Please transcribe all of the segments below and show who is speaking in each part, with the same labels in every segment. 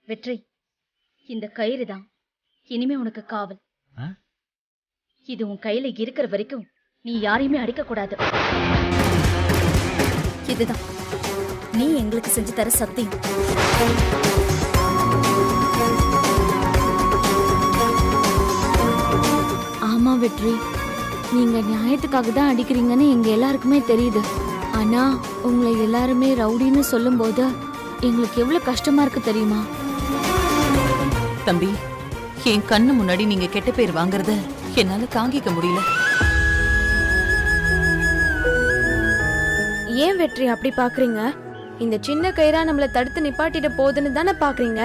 Speaker 1: வெற்றி, இந்த கயிறு தான் இனிமே உனக்கு காவல். இது உன் கையில இருக்கிற வரைக்கும் நீ யாரையுமே அடிக்க கூடாது. இதுதான் நீ எங்களுக்கு செஞ்சு தர சத்தியம்.
Speaker 2: ஆமா வெற்றி, நீங்க நியாயத்துக்காக தான் அடிக்கிறீங்கன்னு எங்க எல்லாருக்குமே தெரியுது. ஆனா உங்களை எல்லாருமே ரவுடின்னு சொல்லும் போது எங்களுக்கு எவ்வளவு கஷ்டமா இருக்கு தெரியுமா?
Speaker 3: தம்பி, என் கண்ணு முன்னாடி நீங்க கெட்ட பேர் வாங்குறத என்னால தாங்கிக்க முடியல.
Speaker 2: ஏன் வெற்றி அப்படி பாக்குறீங்க? இந்த சின்ன கயிறா நம்மள தடுத்து நிப்பாட்டிட போகுதுன்னு தானே பாக்குறீங்க.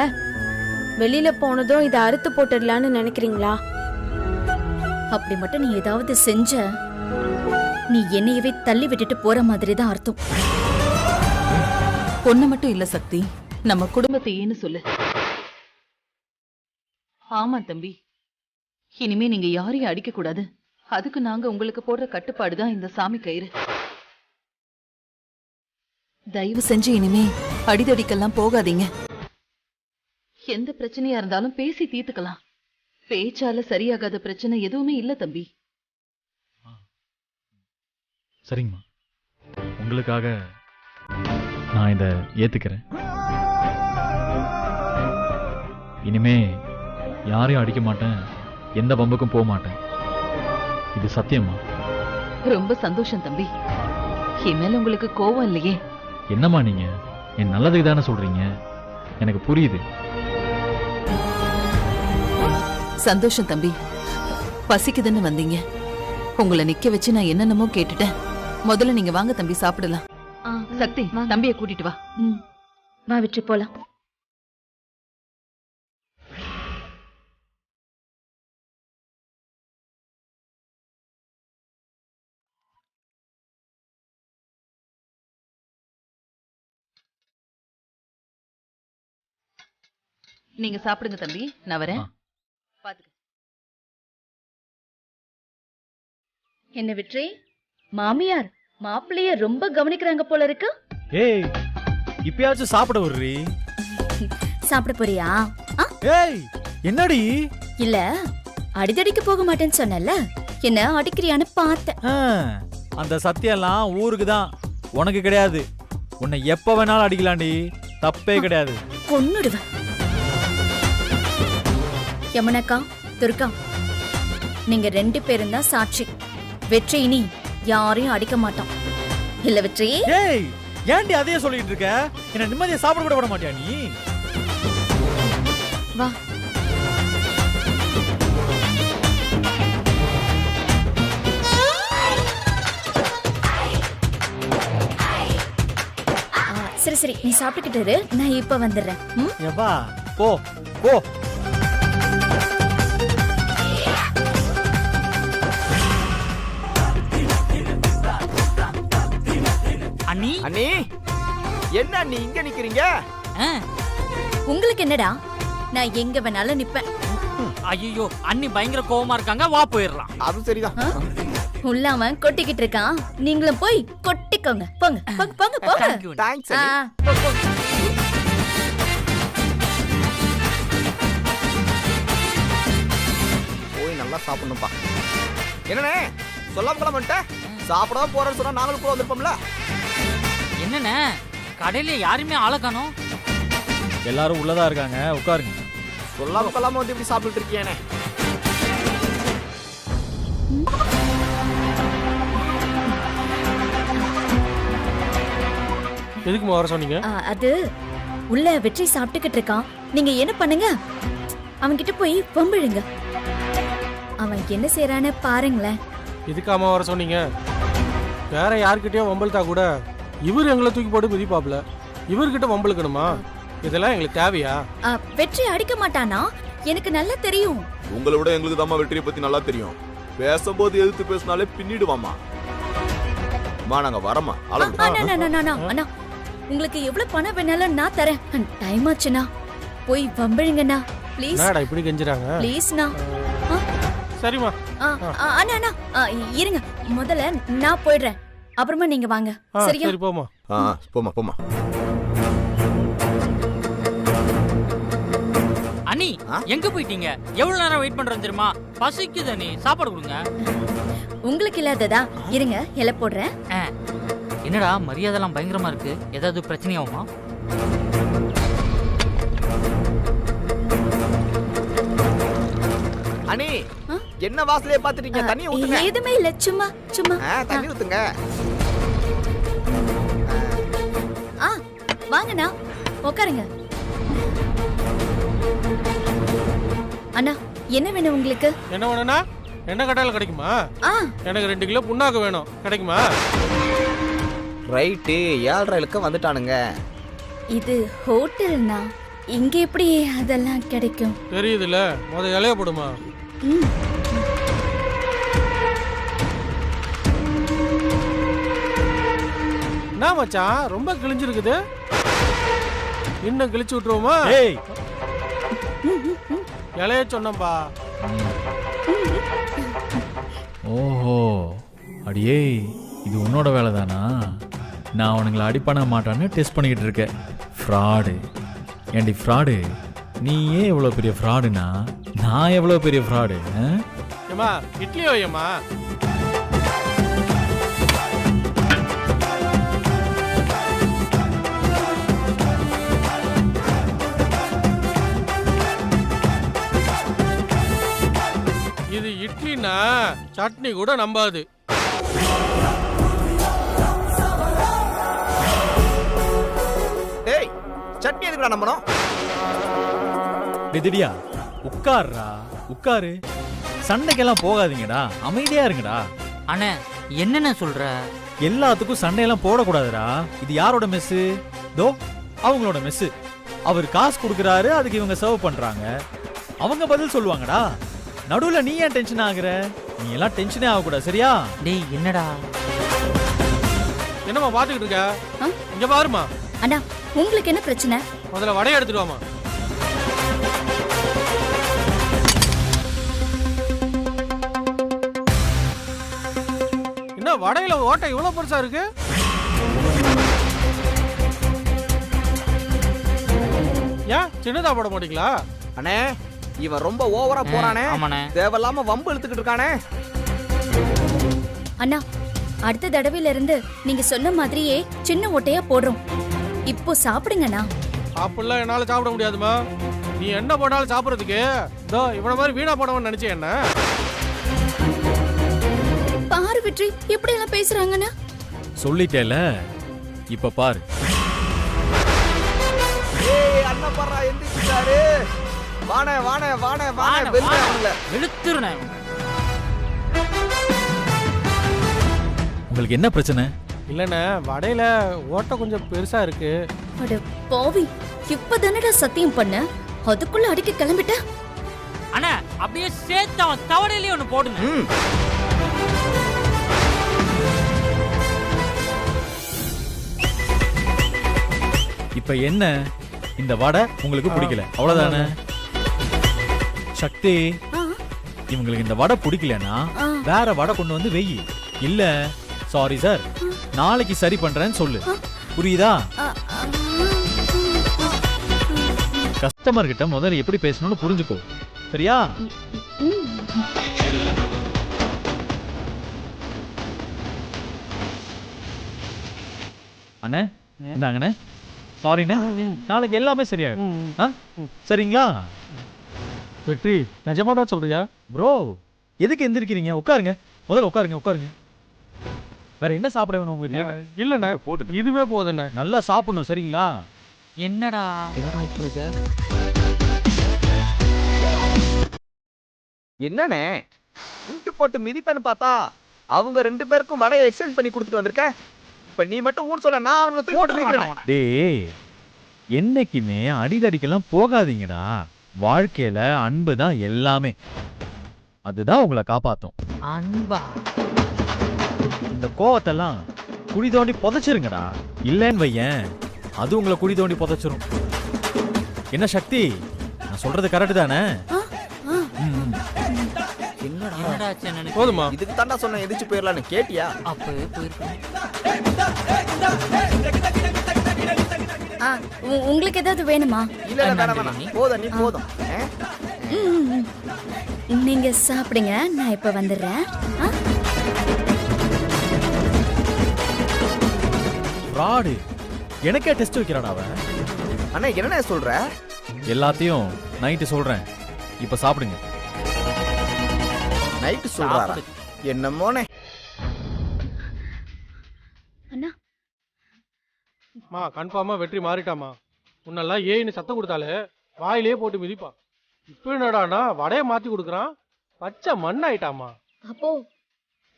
Speaker 2: வெளியில போனதும் இதை அறுத்து போட்டுடலான்னு நினைக்கிறீங்களா?
Speaker 1: அப்படி மட்டும் நீ ஏதாவது செஞ்ச, நீ என்னையவே தள்ளி விட்டுட்டு போற மாதிரி தான் அர்த்தம்.
Speaker 3: பொண்ணு மட்டும் இல்ல சக்தி, நம்ம குடும்பத்தை ஏன்னு சொல்லு. ஆமா தம்பி, இனிமே நீங்க யாரையும் அடிக்க கூடாது. அதுக்கு நாங்க உங்களுக்கு போடுற கட்டுப்பாடுதான் இந்த சாமி கயிறு. தயவு செஞ்சு இனிமே அடிதடிக்கெல்லாம் போகாதீங்க. எந்த பிரச்சனையா இருந்தாலும் பேசி தீர்த்துக்கலாம். பேச்சால சரியாகாத பிரச்சனை எதுவுமே இல்ல தம்பி.
Speaker 4: சரிங்கம்மா, உங்களுக்காக நான் இதை ஏத்துக்கிறேன். இனிமே யாரையும் அடிக்க மாட்டேன், எந்த பம்புக்கும் போக மாட்டேன். இது சத்தியமா?
Speaker 3: ரொம்ப சந்தோஷம் தம்பி. என் மேல உங்களுக்கு கோவம் இல்லையே?
Speaker 4: என்னம்மா நீங்க, என் நல்லதுக்கு தானே சொல்றீங்க, எனக்கு புரியுது.
Speaker 3: சந்தோஷம் தம்பி. பசிக்குதுன்னு வந்தீங்க, உங்களை நிக்க வச்சு நான் என்னென்னமோ கேட்டுட்டேன். முதல்ல நீங்க வாங்க தம்பி, சாப்பிடலாம். சக்தி, தம்பியை கூட்டிட்டு வா.
Speaker 1: வா வெற்றி, போலாம்.
Speaker 3: நீங்க சாப்பிடுங்க தம்பி, நான் வரேன். பாத்துக்க.
Speaker 1: என்ன வெற்றி, மாமியார் மாப்பிள்ளைய ரொம்ப கவனிக்கிறாங்க போல இருக்கு.
Speaker 5: ஏய், இப்பயாச்சும் சாப்பிட விடுறீ?
Speaker 1: சாப்பிட போறியா?
Speaker 5: ஏய், என்னடி?
Speaker 1: இல்ல, அடிதடிக்கு போக மாட்டேன்னு சொன்னல, என்ன அடிக்கிறியான்னு பார்த்தேன்.
Speaker 5: அந்த சத்தியெல்லாம் ஊருக்கு தான், உனக்கு கிடையாது. உன்னை எப்ப வேணாலும் அடிக்கலாண்டி, தப்பே கிடையாது.
Speaker 1: கொன்னுடுவேன். யமுனக்கா, துர்கா, நீங்க 2 பேரும் தான் சாட்சி. வெற்றி இனி யாரையும் அடிக்க மாட்டான். இல்ல வெற்றி?
Speaker 5: ஏய், ஏன்டி அதையே சொல்லிட்டு இருக்க? என்ன நிம்மதியா சாப்பிட கூட விட மாட்டியா நீ?
Speaker 1: வா. சரி சரி, நீ சாப்பிட்டுக்கிட்டு இரு, நான் இப்ப வந்துடுறேன்.
Speaker 5: ஏப்பா, போ போ.
Speaker 6: அண்ணி,
Speaker 7: அண்ணி, என்ன அண்ணி இங்க நிக்கிறீங்க?
Speaker 1: உங்களுக்கு என்னடா, நான் எங்க வேணாலும் நிப்பேன்.
Speaker 6: ஐயோ, அண்ணி பயங்கர கோவமா இருக்காங்க, வா போயிடலாம்.
Speaker 7: அது சரிதான்.
Speaker 1: உள்ளாம கொட்டிக்கிட்டு இருக்கான், நீங்களும் போய் கொட்டிக்கோங்க. போங்க போங்க போங்க போங்க.
Speaker 7: தேங்க்ஸ்
Speaker 1: ஆ,
Speaker 7: அண்ணி.
Speaker 1: போ, போ.
Speaker 7: போய் நல்லா சாப்பிடணும்பா. என்னண்ணே சொல்லாம கிளம்ப மாட்டேன்? சாப்பிடாம போறேன்னு சொன்னா நாங்களும் கூட வந்திருப்போம்ல.
Speaker 6: என்னண்ணே, கடையில யாருமே ஆள காணோம்.
Speaker 5: எல்லாரும் உள்ளதா இருக்காங்க, உட்காருங்க.
Speaker 7: சொல்லாம கொள்ளாம வந்து இப்படி சாப்பிட்டு இருக்கியானே?
Speaker 5: எதுக்குமா வர சொன்னீங்க?
Speaker 1: அது உள்ள வெற்றி சாப்பிட்டுக்கிட்டு இருக்கான். நீங்க என்ன பண்ணுங்க, அவன்கிட்ட போய் வம்பிழுங்க. அவன் என்ன செய்யறான்னு பாருங்களேன்.
Speaker 8: இதுக்காம வர சொன்னீங்க? வேற யார்கிட்டயோ வம்பல்தா கூட இவர் எங்களை தூக்கி போட்டு மிதிப்பாப்ல, இவர்கிட்ட வம்பளுக்கணுமா? இதெல்லாம் எங்களுக்கு தேவையா?
Speaker 1: வெற்றி அடிக்க மாட்டானா? எனக்கு நல்லா தெரியும்.
Speaker 7: உங்களை விட எங்களுக்கு தாம்மா வெற்றியை பத்தி நல்லா தெரியும். பேசும்போது எதிர்த்து பேசினாலே பின்னிடுவாமா. நாங்க வரமா?
Speaker 1: அண்ணா, உங்களுக்கு எவ்வளவு பணம் வேணாலும் நான் தரேன். டைம் ஆச்சுண்ணா, போய் வம்பிழுங்கண்ணா ப்ளீஸ்.
Speaker 8: என்னடா இப்படி கெஞ்சுறாங்க?
Speaker 1: ப்ளீஸ்ண்ணா.
Speaker 8: சரிம்மா.
Speaker 1: அண்ணா அண்ணா, இருங்க, முதல்ல நான் போயிடுறேன், அப்புறமா நீங்க வாங்க. சரியா?
Speaker 8: சரி, போமா.
Speaker 7: போமா போமா.
Speaker 6: எங்க போயிட்டீங்க? எவ்வளவு நேரம் வெயிட் பண்றோம் தெரியுமா? பசிக்குது நீ சாப்பாடு கொடுங்க.
Speaker 1: உங்களுக்கு இல்லாததா? இருங்க இலை போடுறேன்.
Speaker 6: என்னடா மரியாதைலாம் பயங்கரமா இருக்கு, ஏதாவது பிரச்சனையாகுமா?
Speaker 9: அனி என்ன வாசலையே பாத்துட்டீங்க? தண்ணி ஊத்துங்க.
Speaker 1: எதுவுமே இல்ல, சும்மா சும்மா.
Speaker 9: தண்ணி ஊத்துங்க.
Speaker 1: வாங்கண்ணா உட்காருங்க. அண்ணா என்ன வேணும் உங்களுக்கு?
Speaker 8: என்ன வேணும்னா என்ன கடையில் கிடைக்குமா? எனக்கு 2 கிலோ புண்ணாக்கு வேணும், கிடைக்குமா?
Speaker 9: ரைட்டு, 7:30 வந்துட்டானுங்க.
Speaker 1: இது ஹோட்டல்னா, இங்க எப்படி அதெல்லாம் கிடைக்கும்?
Speaker 8: தெரியுதுல்ல, முத இலைய போடுமா. என்ன மச்சான் ரொம்ப கிழிஞ்சிருக்குது, இன்னும் கிழிச்சு விட்டுருவோமா?
Speaker 5: ஏய்
Speaker 8: இலைய சொன்னப்பா.
Speaker 4: ஓஹோ, அடியே இது உன்னோட வேலை தானா? நான் உனங்களை அடி பண்ண மாட்டான்னு டெஸ்ட் பண்ணிக்கிட்டு இருக்கேன். ஃப்ராடு. ஏண்டி ஃப்ராடு, நீ ஏன் எவ்வளோ பெரிய ஃப்ராடுனா நான் எவ்வளோ பெரிய ஃப்ராடு?
Speaker 8: ஏமா இட்லி வையம்மா. இது இட்லினா சட்னி கூட நம்பாது.
Speaker 9: டேய் சட்னி எதுக்குடா நம்பணும்?
Speaker 5: திடியா உட்காருடா, உட்காரு. சண்டைக்கெல்லாம் போகாதீங்கடா, அமைதியா இருங்கடா.
Speaker 6: அண்ணே என்னென்ன சொல்ற?
Speaker 5: எல்லாத்துக்கும் சண்டையெல்லாம் போடக்கூடாதுடா. இது யாரோட மெஸ்ஸு? தோ அவங்களோட மெஸ்ஸு. அவர் காசு கொடுக்குறாரு, அதுக்கு இவங்க சர்வ் பண்றாங்க. அவங்க பதில் சொல்லுவாங்கடா. நடுவுல நீ ஏன் டென்ஷன் ஆகுற? நீ எல்லாம் டென்ஷனே ஆகக்கூடாது, சரியா?
Speaker 6: டேய் என்னடா
Speaker 8: என்னம்மா பாத்துக்கிட்டு இருக்க? இங்க பாருமா.
Speaker 1: அண்ணா உங்களுக்கு என்ன பிரச்சனை?
Speaker 8: முதல்ல வடையை எடுத்துட்டு வாமா. என்ன வடையில ஓட்டை இவ்வளவு பெருசா இருக்கு? ஏன் சின்னதா போட மாட்டீங்களா?
Speaker 9: அண்ணே இவன் ரொம்ப ஓவரா போறானே.
Speaker 6: ஆமாண்ணே.
Speaker 9: தேவையில்லாம வம்பு இழுத்துக்கிட்டு இருக்கானே.
Speaker 1: அண்ணா அடுத்த தடவையில இருந்து நீங்க சொன்ன மாதிரியே சின்ன ஓட்டையா போடுறோம். இப்போ சாப்பிடுங்கண்ணா.
Speaker 8: அப்படிலாம் என்னால சாப்பிட முடியாதுமா. நீ என்ன போனாலும் சாப்பிடறதுக்கு இதோ இவன மாதிரி வீணா போடவன்னு நினைச்சேன். என்ன
Speaker 1: பாரு வெற்றி எப்படி எல்லாம் பேசுறாங்கன்னு.
Speaker 5: சொல்லிட்டேல, இப்ப பாரு.
Speaker 9: ஏய் அண்ணா பாறா எந்திரிச்சாரு. வாணே வாணே வாணே வாணே வெல்லுறேன்.
Speaker 6: வெளுத்துறனே.
Speaker 5: உங்களுக்கு என்ன பிரச்சனை?
Speaker 8: இல்லண்ணே வடையில ஓட்டை கொஞ்சம் பெருசா இருக்கு.
Speaker 1: அட பாவி, இப்பதானடா சத்தியம் பண்ண, அதுக்குள்ள அடிக்க கிளம்பிட்ட.
Speaker 6: அண்ணா அப்படியே சேர்த்து அவன் தவடையிலே ஒண்ணு போடுங்க.
Speaker 5: இப்ப என்ன, இந்த வடை உங்களுக்கு பிடிக்கல அவ்வளவுதானே? சக்தி, இவங்களுக்கு இந்த வடை பிடிக்கலன்னா வேற வடை கொண்டு வந்து வெயி. இல்ல சாரி சார், நாளைக்கு சரி பண்றேன்னு சொல்லு. புரியுதா? கஸ்டமர் கிட்ட முதல்ல எப்படி பேசணும்னு புரிஞ்சுக்கோ, சரியா? அண்ணே இந்தாங்கண்ணே. சாரிண்ணே, நாளைக்கு எல்லாமே சரியாகும். சரிங்களா?
Speaker 8: வெற்றி நிஜமா தான் சொல்றியா?
Speaker 5: ப்ரோ எதுக்கு எந்திரிக்கிறீங்க? உட்காருங்க, முதல்ல உட்காருங்க உட்காருங்க. வேற என்ன சாப்பிட வேணும் உங்களுக்கு?
Speaker 8: இல்லண்ணே போட்டு இதுவே போதுண்ணே.
Speaker 5: நல்லா சாப்பிடணும், சரிங்களா?
Speaker 6: என்னடா
Speaker 9: என்னண்ணே விட்டு போட்டு மிதிப்பேன்னு பார்த்தா அவங்க 2 பேருக்கும் வடையை எக்ஸ்சேஞ்ச் பண்ணி கொடுத்துட்டு வந்திருக்க. இப்ப நீ மட்டும் ஊன் சொல்ல, நான் அவங்களை போட்டு நிக்கிறேன்.
Speaker 5: டேய் என்னைக்குமே அடிதடிக்கெல்லாம் போகாதீங்கடா. வாழ்க்கையில அன்பு தான் எல்லாமே. அதுதான் உங்களை காப்பாத்தும்.
Speaker 6: அன்பா?
Speaker 5: இந்த கோவத்தெல்லாம் குழி தோண்டி புதைச்சிருங்கடா. இல்லைன்னு வையேன், அது உங்களை குழி தோண்டி புதைச்சிரும். என்ன சக்தி, நான் சொல்றது கரெக்ட் தானே?
Speaker 6: என்னடா சென்னை
Speaker 8: போதுமா?
Speaker 9: இதுக்கு தாண்டா சொன்ன எதிர்த்து போயிடலான்னு, கேட்டியா?
Speaker 6: அப்பவே போயிருக்கேன்.
Speaker 1: உங்களுக்கு ஏதாவது வேணுமா?
Speaker 9: இல்ல வேணாம் வேணாம், போதும் நீ போதும்.
Speaker 1: நீங்க சாப்பிடுங்க, நான் இப்ப வந்துடுறேன்.
Speaker 4: ஃப்ராடு. எனக்கே டெஸ்ட் வைக்கிறான் அவன்.
Speaker 9: அண்ணா என்ன சொல்ற?
Speaker 4: எல்லாத்தையும் நைட்டு சொல்றேன். இப்ப சாப்பிடுங்க.
Speaker 9: நைட்டு சொல்றாரா? என்னமோனே.
Speaker 1: அண்ணா
Speaker 8: கன்ஃபார்மா வெற்றி மாறிட்டாமா. முன்னெல்லாம் ஏன்னு சத்தம் கொடுத்தாலே வாயிலே போட்டு மிதிப்பா. இப்ப என்னடானா வடையை மாத்தி கொடுக்குறான். பச்சை மண்ணாயிட்டாமா.
Speaker 1: அப்போ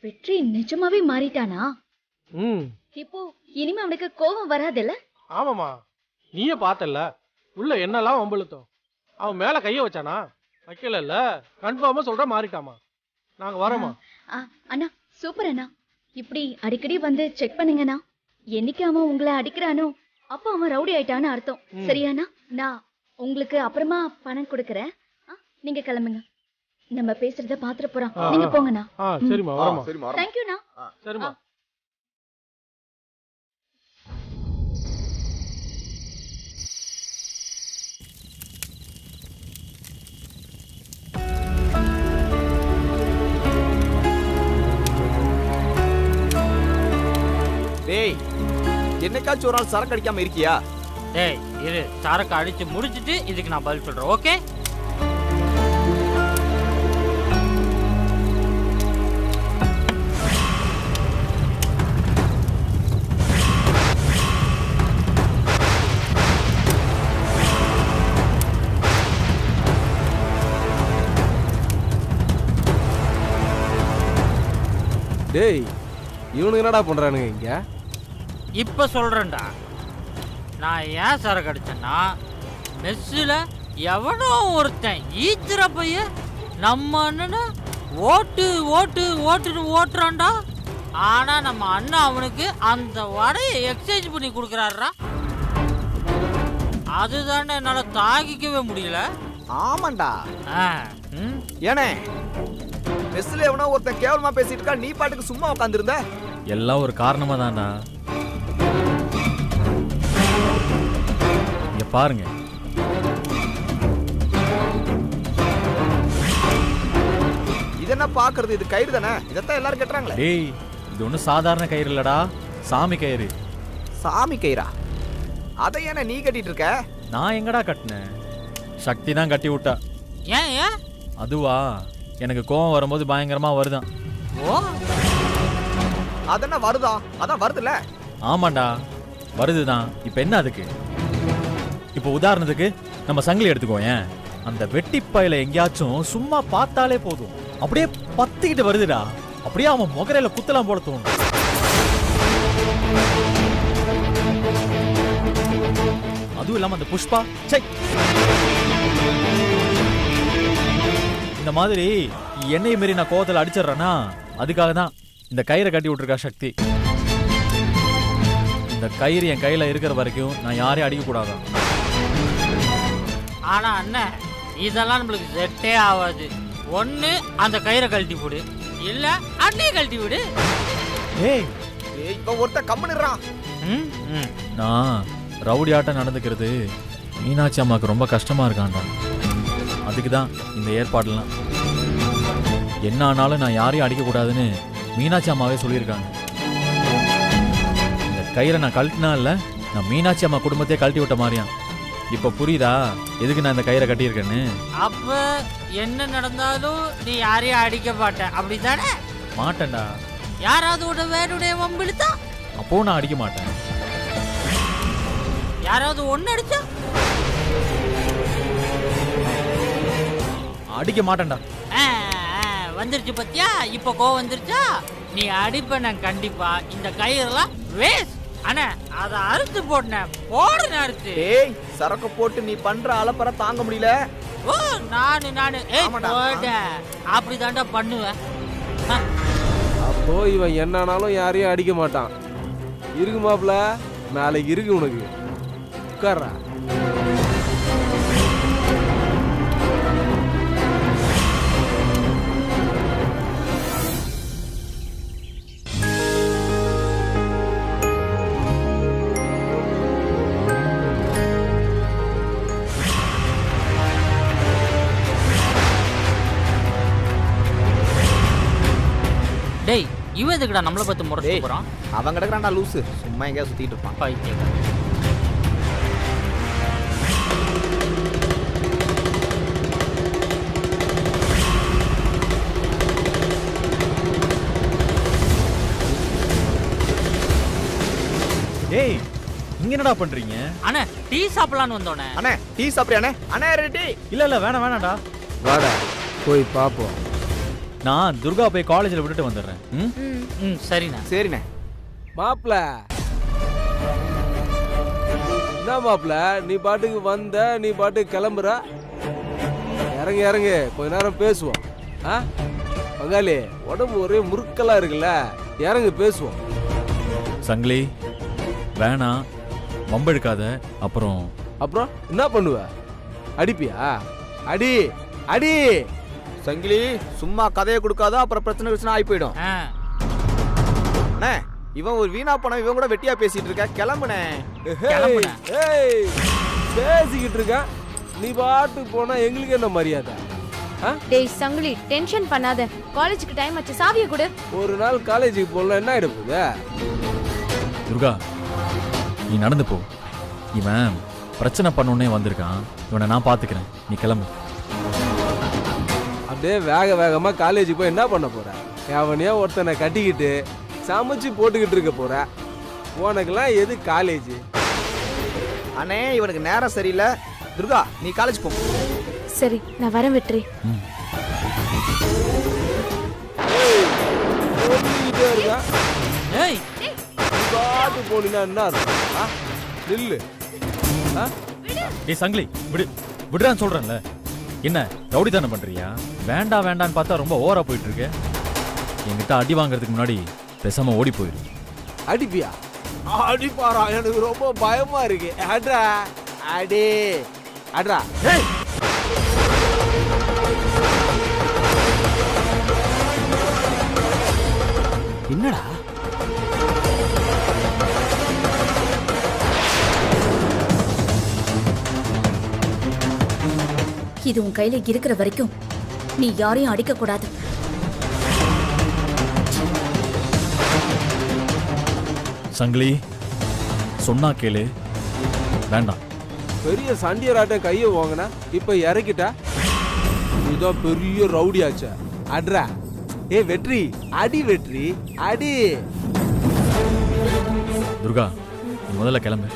Speaker 1: வெற்றி நிஜமாவே மாறிட்டானா?
Speaker 2: இப்போ இனிமே அவனுக்கு கோபம் வராதுல்ல?
Speaker 8: ஆமாமா, நீயே பார்த்தல உள்ள என்னெல்லாம் வம்பளுத்தோம். அவன் மேல கைய வச்சானா? வைக்கல. கன்ஃபார்மா சொல்ற மாறிட்டாமா. நாங்க வரோமா.
Speaker 1: அண்ணா சூப்பர் அண்ணா. இப்படி அடிக்கடி வந்து செக் பண்ணுங்கண்ணா. என்னைக்கு அவன் உங்களை அடிக்கிறானோ அப்ப அவன் ரவுடி ஆயிட்டான்னு அர்த்தம். சரியாண்ணா? நான் உங்களுக்கு அப்புறமா பணம் கொடுக்கறேன். நீங்க கிளம்புங்க. நம்ம பேசுறத பாத்துட்டு போறோம். நீங்க போங்கண்ணா.
Speaker 8: சரிமா, வரோமா. சரிமா.
Speaker 1: தேங்க்யூண்ணா.
Speaker 8: சரிமா.
Speaker 9: டேய், என்னைக்காச்சும் ஒரு நாள் சரக்கு அடிக்காம இருக்கியா?
Speaker 6: டேய் இரு, சரக்கு அடிச்சு முடிச்சிட்டு இதுக்கு நான் பதில் சொல்றேன். ஓகே?
Speaker 10: டேய், இவனுக்கு என்னடா பண்றானுங்க இங்க?
Speaker 6: இப்ப சொல்றேன்டா. நான் ஏன் சரக்கு அடிச்சேன்னா, மெஸ்ஸில் எவனோ ஒருத்தன் ஈத்திர பைய நம்ம அண்ணனை ஓட்டு ஓட்டு ஓட்டுன்னு ஓட்டுறான்டா. ஆனா நம்ம அண்ணன் அவனுக்கு அந்த வடையை எக்ஸ்சேஞ்ச் பண்ணி கொடுக்குறாருடா. அதுதானே என்னால தாங்கிக்கவே முடியல.
Speaker 9: ஆமாண்டா. ஏனே மெஸ்ல எவனோ ஒருத்தன் கேவலமா பேசிட்டு இருக்கா, நீ பாட்டுக்கு சும்மா உட்காந்துருந்த?
Speaker 4: எல்லாம் ஒரு காரணமா தான்டா. இங்க பாருங்க.
Speaker 9: இது என்ன பாக்குறது? இது கயிறு தானே, இதத்தான் எல்லாரும் கட்டுறாங்களே.
Speaker 4: டேய், இது ஒன்றும் சாதாரண கயிறு இல்லடா, சாமி கயிறு.
Speaker 9: சாமி கயிறா? அதை ஏன்னா நீ கட்டிட்டு இருக்க?
Speaker 4: நான் எங்கடா கட்டினேன், சக்தி தான் கட்டி விட்டா.
Speaker 6: ஏன் ஏன்?
Speaker 4: அதுவா, எனக்கு கோவம் வரும்போது பயங்கரமா வருதான்.
Speaker 6: ஓ,
Speaker 9: அதென்ன வருதா? அதான் வருதுல்ல.
Speaker 4: ஆமாண்டா, வருதுதான். இப்ப என்ன அதுக்கு? இப்போ உதாரணத்துக்கு நம்ம சங்கிலி எடுத்துக்கோ. ஏன் அந்த வெட்டி பையில எங்கேயாச்சும் சும்மா பார்த்தாலே போதும், அப்படியே பத்திக்கிட்டு வருதுடா. அப்படியே அவன் முகரையில குத்தலாம் போல தோணும். அதுவும் இல்லாம அந்த புஷ்பா இந்த மாதிரி என்னைய மீறி நான் கோவத்தில் அடிச்சிடறேன்னா அதுக்காக தான் இந்த கயிறை கட்டி விட்டுருக்கா சக்தி. இந்த கயிறு என் கையில இருக்கிற வரைக்கும் நான் யாரையும் அடிக்க கூடாதான்.
Speaker 6: ஆனா அண்ணன், இதெல்லாம் நம்மளுக்கு செட்டே ஆகாது. ஒண்ணு அந்த கயிறை கழட்டி போடு, இல்ல அண்ணையை கழட்டி விடு.
Speaker 4: ஏய்,
Speaker 9: இப்ப ஒருத்த கம்முன்னுறான்.
Speaker 4: நான் ரவுடி ஆட்டம் நடந்துக்கிறது மீனாட்சி அம்மாவுக்கு ரொம்ப கஷ்டமா இருக்காண்டா. அதுக்கு தான் இந்த ஏற்பாடுலாம். என்ன ஆனாலும் நான் யாரையும் அடிக்கக்கூடாதுன்னு மீனாட்சி அம்மாவே சொல்லியிருக்காங்க. இந்த கயிறை நான் கழட்டினா இல்லை, நான் மீனாட்சி அம்மா குடும்பத்தையே கழட்டி விட்ட மாதிரியா. இப்ப புரியுதா எதுக்கு நான் இந்த கயிறை கட்டியிருக்கேன்னு?
Speaker 6: அப்ப என்ன நடந்தாலும் நீ யாரையும் அடிக்க மாட்ட, அப்படித்தானே?
Speaker 4: மாட்டேன்டா.
Speaker 6: யாராவது வேணுடைய வம்பிழுத்தா
Speaker 4: அப்போ நான் அடிக்க மாட்டேன்.
Speaker 6: யாராவது ஒன்னு அடிச்சா
Speaker 4: அடிக்க மாட்டேன்டா.
Speaker 6: வந்துருச்சு பத்தியா? இப்ப கோவம் வந்துருச்சா? நீ அடிப்ப நான் கண்டிப்பா. இந்த கயிறுலாம் வேஸ்ட். அண்ணா, அத அறுத்து போட்டேன், போடுன அறுத்து.
Speaker 9: ஏய், சரக்கு போட்டு நீ பண்ற அலப்பற தாங்க முடியல.
Speaker 6: ஓ, நானு அப்படிதான்டா பண்ணுவேன்.
Speaker 10: அப்போ இவன் என்னானாலும் யாரையும் அடிக்க மாட்டான். இருக்கு மாப்ள, நாளைக்கு இருக்கு உனக்கு. உட்கார்றா.
Speaker 6: இவன் எதுக்குடா நம்மளை பார்த்து முறைச்சு போறான்?
Speaker 9: அவன் கிடக்குறான்டா லூசு, சும்மா எங்கேயா சுத்திட்டு இருப்பான்.
Speaker 6: பைத்தியம்.
Speaker 5: ஏய் இங்க என்னடா பண்றீங்க?
Speaker 6: அண்ணே டீ சாப்பிடலான்னு வந்தோனே.
Speaker 9: அண்ணே டீ சாப்பிட்றியாண்ணே? அண்ணே ரெடி.
Speaker 5: இல்ல வேணாம்டா.
Speaker 10: வாடா போய் பாப்போம்.
Speaker 5: நான் துர்கா போய் காலேஜ்ல விட்டுட்டு வந்துடுறேன்.
Speaker 6: ம் சரிண்ணே.
Speaker 9: சரிண்ணே.
Speaker 10: மாப்ள என்ன மாப்ள, நீ பாட்டுக்கு வந்த, நீ பாட்டுக்கு கிளம்புற. இறங்கு கொஞ்ச நேரம் பேசுவோம். பங்காளி உடம்பு ஒரே முறுக்கலா இருக்குல்ல, இறங்கு பேசுவோம்.
Speaker 4: சங்கிலி வேணாம், வம்பெடுக்காத. அப்புறம்
Speaker 10: என்ன பண்ணுவ? அடிப்பியா? அடி அடி.
Speaker 9: சங்கிலி சும்மா கதையை கொடுக்காத, அப்புறம் பிரச்சனை ஆகி போயிடும். அண்ணே இவன் ஒரு வீணா போன, இவன் கூட வெட்டியா பேசிட்டு இருக்க. கிளம்புனே.
Speaker 10: பேசிக்கிட்டு இருக்க, நீ பாட்டுக்கு போனா எங்களுக்கு என்ன மரியாதை?
Speaker 2: டேய் சங்கிலி டென்ஷன் பண்ணாத, காலேஜுக்கு டைம் ஆச்சு, சாவியை கொடு.
Speaker 10: ஒரு நாள் காலேஜுக்கு போகலாம், என்ன ஆயிட போகுது?
Speaker 4: துர்கா நீ நடந்து போ. இவன் பிரச்சனை பண்ணோன்னே வந்திருக்கான், இவனை நான் பாத்துக்கிறேன், நீ கிளம்பு.
Speaker 10: அப்படியே வேகமா காலேஜுக்கு போய் என்ன பண்ண போற? அவனையா ஒருத்தனை கட்டிக்கிட்டு சமைச்சு போட்டுக்கிட்டு இருக்க போற. உனக்கெல்லாம் எது காலேஜ்?
Speaker 9: அண்ணே இவனுக்கு நேரம் சரியில்லை. துர்கா நீ காலேஜ் போ.
Speaker 2: சரி நான் வரேன் வெற்றி.
Speaker 10: போனீங்கன்னா என்ன இருக்கும்? நில்லு.
Speaker 5: ஏய் சங்கிலி விடுறான்னு சொல்றேன்ல. என்ன ரவுடி தானே பண்றியா? வேண்டான்னு பார்த்தா ரொம்ப ஓவரா போயிட்டு இருக்கு. என்கிட்ட அடி வாங்குறதுக்கு முன்னாடி பேசாம ஓடி போயிரு.
Speaker 10: அடிப்பியா? அடிப்பாரா? எனக்கு ரொம்ப பயமா இருக்கு. அட்ரா அடி அட்ரா.
Speaker 9: என்னடா
Speaker 1: இது உன் கையில இருக்கிற வரைக்கும் நீ யாரையும் அடிக்க கூடாது.
Speaker 4: சங்கிலி சொன்னா கேளு. வேண்டாம்.
Speaker 10: பெரிய சண்டியராட்ட கையை வாங்கினா இப்ப இறக்கிட்டா இதான் பெரிய ரவுடியாச்சா. அட்ரா. ஏ வெற்றி அடி, வெற்றி அடி.
Speaker 4: துர்கா நீ முதல்ல கிளம்பு.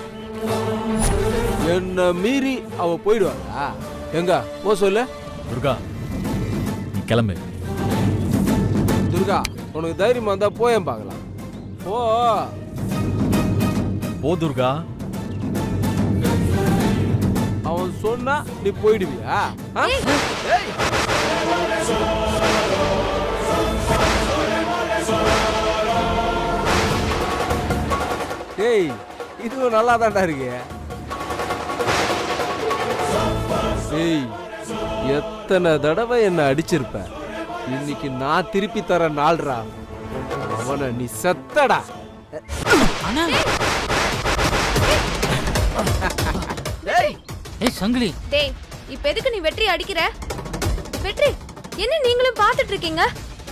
Speaker 10: என்ன மீறி அவ போயிடுவாளா? எங்க போ சொல்லு.
Speaker 4: துர்கா நீ கிளம்பு.
Speaker 10: துர்கா உனக்கு தைரியமா இருந்தா போயேன் பார்க்கலாம்.
Speaker 4: போ துர்கா.
Speaker 10: அவன் சொன்னா நீ போயிடுவியா? டேய் இதுவும் நல்லா தான்டா இருக்கு. ஏய் எத்தனை தடவை என்ன அடிச்சிருப்ப, இன்னைக்கு நான் திருப்பி தர நாள்ரா. அவனை நீ செத்தடா.
Speaker 6: ஏய் சங்கிலி.
Speaker 2: டேய் இப்ப எதுக்கு நீ வெற்றி அடிக்கிற? வெற்றி என்ன நீங்களும் பாத்துட்டு இருக்கீங்க?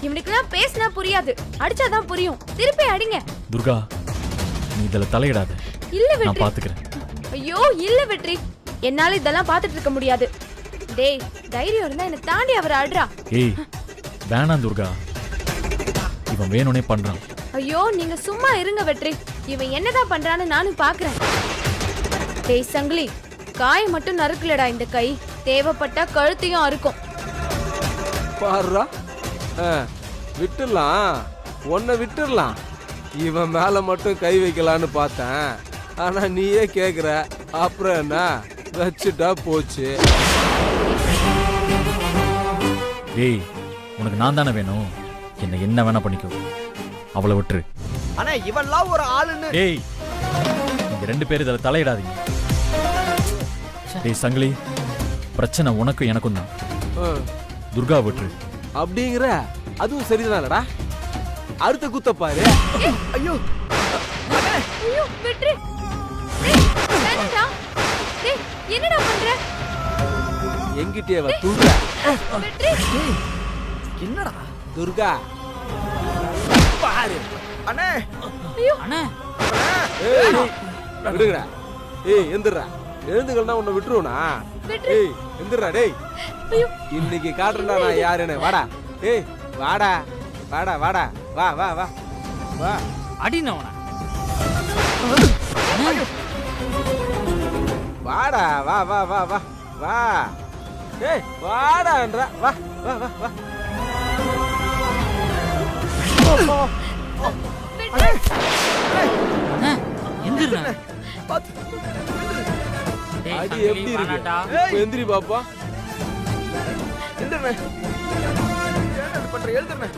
Speaker 2: இவனுக்குலாம் பேசினா புரியாது, அடிச்சாதான் புரியும். திருப்பி அடிங்க.
Speaker 4: துர்கா நீ இதுல தலையிடாத.
Speaker 2: இல்ல
Speaker 4: நான்
Speaker 2: வெற்றி.
Speaker 4: பாத்துக்கிறேன்.
Speaker 2: ஐயோ இல்ல வெற்றி, என்னால இதெல்லாம் பாத்துட்டு இருக்க முடியாது. டேய் தைரியம் இருந்தா என்ன தாண்டி அவரை ஆடுறா.
Speaker 4: ஏய் வேணாம் துர்கா, இவன் வேணும்னே பண்றான்.
Speaker 2: ஐயோ நீங்க சும்மா இருங்க வெற்றி, இவன் என்னதான் பண்றான்னு நானும் பாக்குறேன். டேய் சங்கிலி காய் மட்டும் நறுக்கலடா இந்த கை, தேவைப்பட்டா கழுத்தையும் அறுக்கும்.
Speaker 10: பாருடா விட்டுடலாம், உன்னை விட்டுடலாம். இவன் மேல மட்டும் கை வைக்கலான்னு பார்த்தேன், ஆனா நீயே கேக்குற. அப்புறம் என்ன வச்சுட்டா போச்சு.
Speaker 4: ஏய் உனக்கு நான் தானே வேணும், என்ன வேணா பண்ணிக்கோ, அவளை விட்டுரு.
Speaker 9: ஆனா இவன்லாம் ஒரு ஆளுன்னு.
Speaker 4: ஏய் நீங்க 2 பேரும் இதுல தலையிடாதீங்க. ஏய் சங்கிலி பிரச்சனை உனக்கும் எனக்கும் தான். துர்கா விட்டுரு.
Speaker 10: அப்படிங்கிற அதுவும் சரிதானடா. அடுத்த குத்த பாரு.
Speaker 9: ஐயோ
Speaker 2: ஐயோ வெற்றி, என்னடா டேய் என்னடா பண்ற?
Speaker 10: எங்கிட்டே வா துர்கா.
Speaker 2: வெற்றி
Speaker 9: என்னடா
Speaker 10: துர்கா பாரு. யாரு
Speaker 9: அண்ணே
Speaker 6: அண்ணே
Speaker 10: ஏய் விடுங்கடா. ஏய் எந்திரா, எழுந்துக்கலனா உன்னை விட்டுருவனா? ஏய் எந்திரா டேய். இன்னைக்கு காட்டுறா நான் யாருன்னு. வாடா ஏய் வாடா வாடா வாடா வா வா வா வா.
Speaker 6: அடினவனா
Speaker 10: வாடா வா வா வா வா வா. ஏய் வாடான்றா வா வா வா வா.
Speaker 6: எந்திரா
Speaker 10: அடி எப்படி இருக்கு? எந்திரி பாப்பா.
Speaker 9: எழுதுறேன் பண்ற எழுதுறேன்.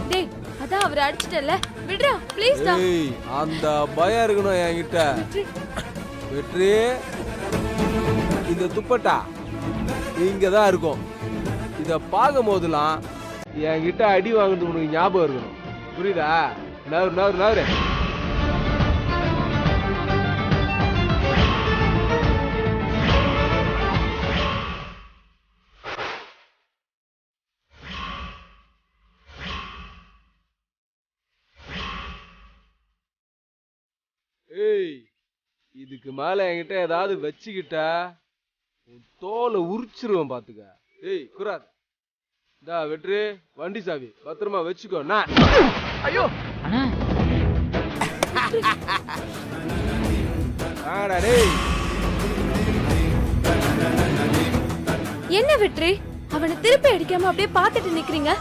Speaker 2: டேய் அதான் அவர் அடிச்சிட்டல, விடுடா ப்ளீஸ் டா.
Speaker 10: ஏய் அந்த பயம் இருக்கணும் என்கிட்ட. வெற்றி, இந்த துப்பட்டா இங்கதான் இருக்கும். இத பார்க்கும் போதெல்லாம் என்கிட்ட அடி வாங்குறது உனக்கு ஞாபகம் இருக்கணும். புரியுதா? நவரு நவரு நவரு. ஏய் இதுக்கு மேல என்கிட்ட ஏதாவது வச்சுக்கிட்டா உன் தோலை உரிச்சிருவேன் பாத்துக்க. ஏய் குராத், இந்தா வெற்றி, வண்டி சாவி பத்திரமா வச்சுக்கோ. நான்
Speaker 9: ஐயோ
Speaker 6: அண்ணா
Speaker 10: ஆடா டேய்.
Speaker 2: என்ன வெற்றி, அவனை திருப்பி அடிக்காம அப்படியே பார்த்துட்டு நிக்கிறீங்க?